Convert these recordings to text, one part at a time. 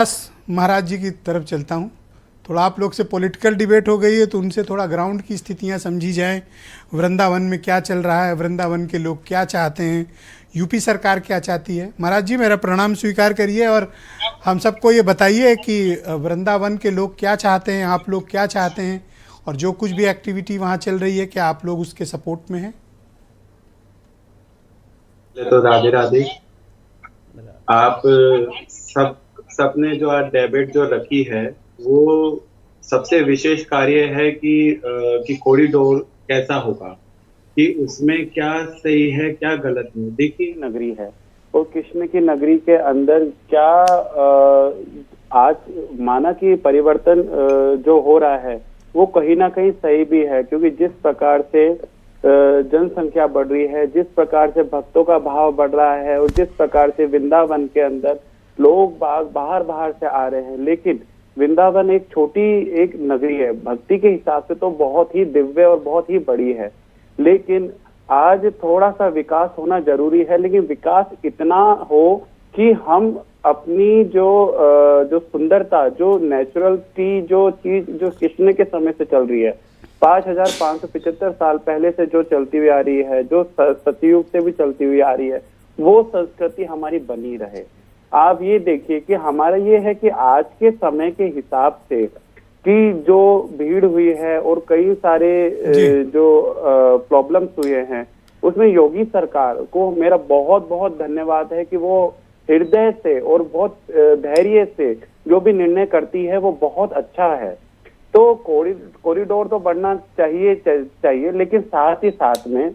बस महाराज जी की तरफ चलता हूँ। थोड़ा आप लोग से पॉलिटिकल डिबेट हो गई है तो उनसे थोड़ा ग्राउंड की स्थितियाँ समझी जाएं। वृंदावन में क्या चल रहा है, वृंदावन के लोग क्या चाहते हैं, यूपी सरकार क्या चाहती है। महाराज जी मेरा प्रणाम स्वीकार करिए और हम सबको ये बताइए कि वृंदावन के लोग क्या चाहते हैं, आप लोग क्या चाहते हैं, और जो कुछ भी एक्टिविटी वहाँ चल रही है क्या आप लोग उसके सपोर्ट में हैं। तो राधे राधे। आप सब सबने जो आज डेबिट जो रखी है वो सबसे विशेष कार्य है कि कॉरिडोर कैसा होगा, कि उसमें क्या सही है क्या गलत है। देखिए नगरी है और कृष्ण की नगरी के अंदर क्या आज माना कि परिवर्तन जो हो रहा है वो कहीं ना कहीं सही भी है, क्योंकि जिस प्रकार से जनसंख्या बढ़ रही है, जिस प्रकार से भक्तों का भाव बढ़ रहा है और जिस प्रकार से वृंदावन के अंदर लोग बाहर बाहर से आ रहे हैं, लेकिन वृंदावन एक छोटी एक नगरी है, भक्ति के हिसाब से तो बहुत ही दिव्य और बहुत ही बड़ी है, लेकिन आज थोड़ा सा विकास होना जरूरी है। लेकिन विकास इतना हो कि हम अपनी जो सुंदरता, जो नेचुरलिटी, जो चीज जो कृष्ण के समय से चल रही है, 5575 साल पहले से जो चलती हुई आ रही है, जो सतयुग से भी चलती हुई आ रही है, वो संस्कृति हमारी बनी रहे। आप ये देखिए कि हमारा ये है कि आज के समय के हिसाब से कि जो भीड़ हुई है और कई सारे जो प्रॉब्लम्स हुए हैं, उसमें योगी सरकार को मेरा बहुत बहुत धन्यवाद है कि वो हृदय से और बहुत धैर्य से जो भी निर्णय करती है वो बहुत अच्छा है। तो कॉरिडोर तो बढ़ना चाहिए, लेकिन साथ ही साथ में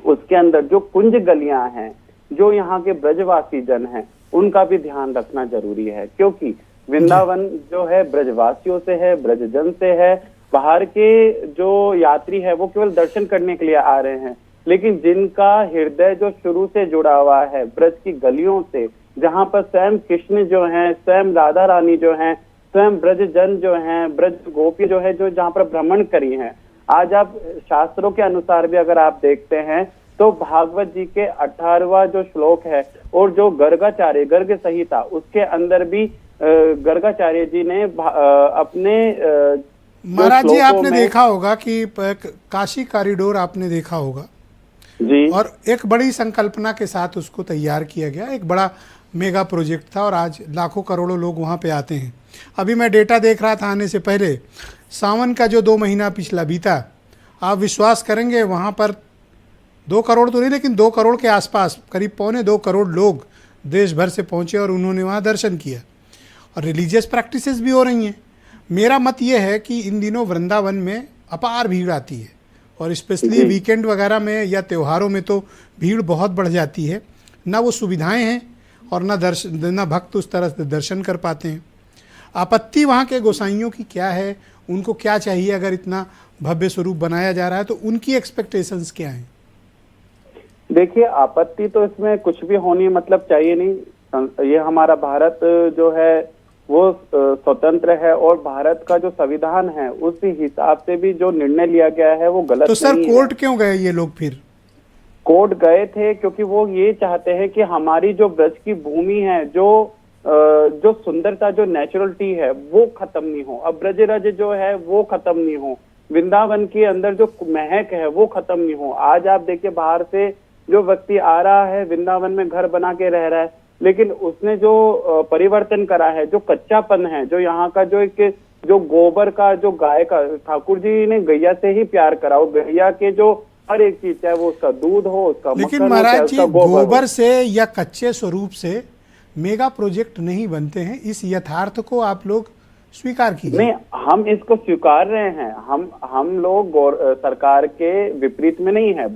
उसके अंदर जो कुंज गलियां हैं, जो यहाँ के ब्रजवासी जन हैं, उनका भी ध्यान रखना जरूरी है, क्योंकि वृंदावन जो है ब्रजवासियों से है, ब्रजजन से है। बाहर के जो यात्री है वो केवल दर्शन करने के लिए आ रहे हैं, लेकिन जिनका हृदय जो शुरू से जुड़ा हुआ है ब्रज की गलियों से, जहाँ पर स्वयं कृष्ण जो हैं, स्वयं राधा रानी जो हैं, स्वयं ब्रजजन जो हैं, ब्रज गोपी जो है, जो जहाँ पर भ्रमण करी हैं। आज आप शास्त्रों के अनुसार भी अगर आप देखते हैं तो भागवत जी के 18वां जो श्लोक है और जो गर्गाचार्य गर्ग संहिता, उसके अंदर भी गर्गाचार्य जी ने अपने महाराज जी आपने देखा होगा कि काशी कॉरिडोर आपने देखा होगा जी, और एक बड़ी संकल्पना के साथ उसको तैयार किया गया, एक बड़ा मेगा प्रोजेक्ट था और आज लाखों करोड़ों लोग वहाँ पे आते हैं। अभी मैं डेटा देख रहा था आने से पहले, सावन का जो 2 महीना पिछला बीता, आप विश्वास करेंगे वहाँ पर 2 करोड़ तो नहीं लेकिन 2 करोड़ के आसपास, करीब 1.25 करोड़ लोग देश भर से पहुँचे और उन्होंने वहाँ दर्शन किया और रिलीजियस प्रैक्टिसेस भी हो रही हैं। मेरा मत ये है कि इन दिनों वृंदावन में अपार भीड़ आती है और स्पेशली वीकेंड वगैरह में या त्योहारों में तो भीड़ बहुत बढ़ जाती है, ना वो सुविधाएं हैं और ना भक्त उस तरह से दर्शन कर पाते हैं। आपत्ति वहाँ के गोसाइयों की क्या है, उनको क्या चाहिए, अगर इतना भव्य स्वरूप बनाया जा रहा है तो उनकी एक्सपेक्टेशंस क्या हैं? देखिए, आपत्ति तो इसमें कुछ भी होनी मतलब चाहिए नहीं। ये हमारा भारत जो है वो स्वतंत्र है और भारत का जो संविधान है उस हिसाब से भी जो निर्णय लिया गया है वो गलत तो सर नहीं कोर्ट है। क्यों गए ये लोग? फिर कोर्ट गए थे क्योंकि वो ये चाहते हैं कि हमारी जो ब्रज की भूमि है, जो सुंदरता, जो नेचुरलिटी है वो खत्म नहीं हो। अब ब्रज रज जो है वो खत्म नहीं हो, वृंदावन के अंदर जो महक है वो खत्म नहीं हो। आज आप देखिए, बाहर से जो व्यक्ति आ रहा है वृंदावन में घर बना के रह रहा है, लेकिन उसने जो परिवर्तन करा है, जो कच्चापन है, जो यहाँ का जो गोबर का, जो गाय का, ठाकुर जी ने गैया से ही प्यार करा, वो गैया के जो हर एक चीज, चाहे वो उसका दूध हो, उसका लेकिन मक्खन हो, महाराज जी गोबर हो। से या कच्चे स्वरूप से मेगा प्रोजेक्ट नहीं बनते हैं, इस यथार्थ को आप लोग स्वीकार कीजिए। नहीं, हम इसको स्वीकार रहे हैं। हम लोग सरकार के विपरीत में नहीं है,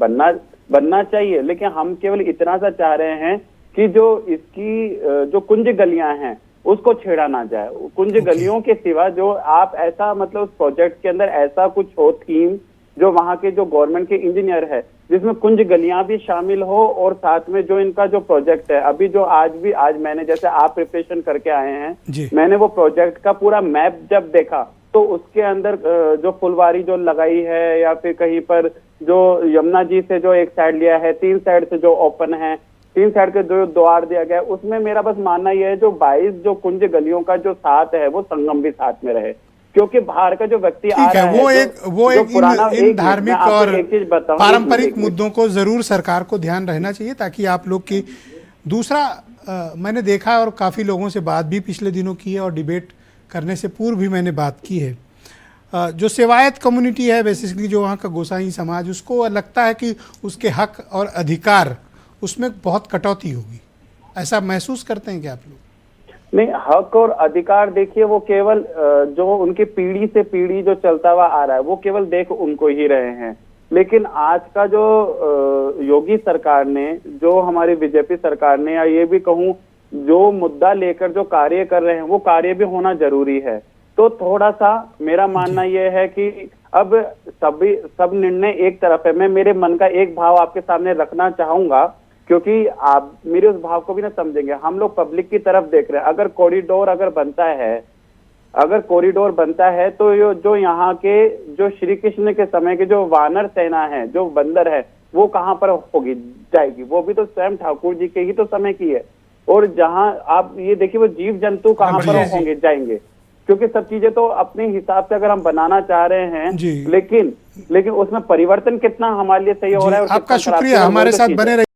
बनना चाहिए, लेकिन हम केवल इतना सा चाह रहे हैं कि जो इसकी जो कुंज गलियां हैं उसको छेड़ा ना जाए। कुंज गलियों के सिवा जो आप ऐसा मतलब उस प्रोजेक्ट के अंदर ऐसा कुछ हो थीम, जो वहाँ के जो गवर्नमेंट के इंजीनियर है, जिसमें कुंज गलियां भी शामिल हो और साथ में जो इनका जो प्रोजेक्ट है, अभी जो आज मैंने, जैसे आप प्रिपरेशन करके आए हैं, मैंने वो प्रोजेक्ट का पूरा मैप जब देखा तो उसके अंदर जो फुलवारी जो लगाई है, या फिर कहीं पर जो यमुना जी से जो एक साइड लिया है, 3 साइड से जो ओपन है, 3 साइड के जो द्वार दिया गया है, उसमें मेरा बस मानना यह है जो 22 जो कुंज गलियों का जो साथ है वो संगम भी साथ में रहे, क्योंकि बाहर का जो व्यक्ति आ ठीक रहा है, है वो जो एक पुराना इन धार्मिक और एक चीज बताऊं, पारंपरिक मुद्दों को जरूर सरकार को ध्यान रहना चाहिए, ताकि आप लोग की दूसरा मैंने देखा है और काफ़ी लोगों से बात भी पिछले दिनों की है और डिबेट करने से पूर्व भी मैंने बात की है। जो सेवायत कम्युनिटी है बेसिकली, जो वहाँ का गोसाई समाज, उसको लगता है कि उसके हक और अधिकार उसमें बहुत कटौती होगी। ऐसा महसूस करते हैं क्या आप लोग? नहीं, हक और अधिकार देखिए वो केवल जो उनकी पीढ़ी से पीढ़ी जो चलता हुआ आ रहा है वो केवल देख उनको ही रहे हैं, लेकिन आज का जो योगी सरकार ने, जो हमारी बीजेपी सरकार ने, या ये भी कहूँ जो मुद्दा लेकर जो कार्य कर रहे हैं वो कार्य भी होना जरूरी है। तो थोड़ा सा मेरा मानना यह है कि अब सब निर्णय एक तरफ है। मैं मेरे मन का एक भाव आपके सामने रखना चाहूंगा, क्योंकि आप मेरे उस भाव को भी ना समझेंगे। हम लोग पब्लिक की तरफ देख रहे हैं। अगर कॉरिडोर बनता है तो जो यहाँ के जो श्री कृष्ण के समय के जो वानर सेना है, जो बंदर है, वो कहाँ पर होगी जाएगी? वो भी तो स्वयं ठाकुर जी के ही तो समय की है। और जहाँ आप ये देखिए वो जीव जंतु कहाँ पर होंगे जाएंगे, क्योंकि सब चीजें तो अपने हिसाब से अगर हम बनाना चाह रहे हैं, लेकिन उसमें परिवर्तन कितना हमारे लिए सही हो रहा है। आपका शुक्रिया, हमारे साथ बने रहिए।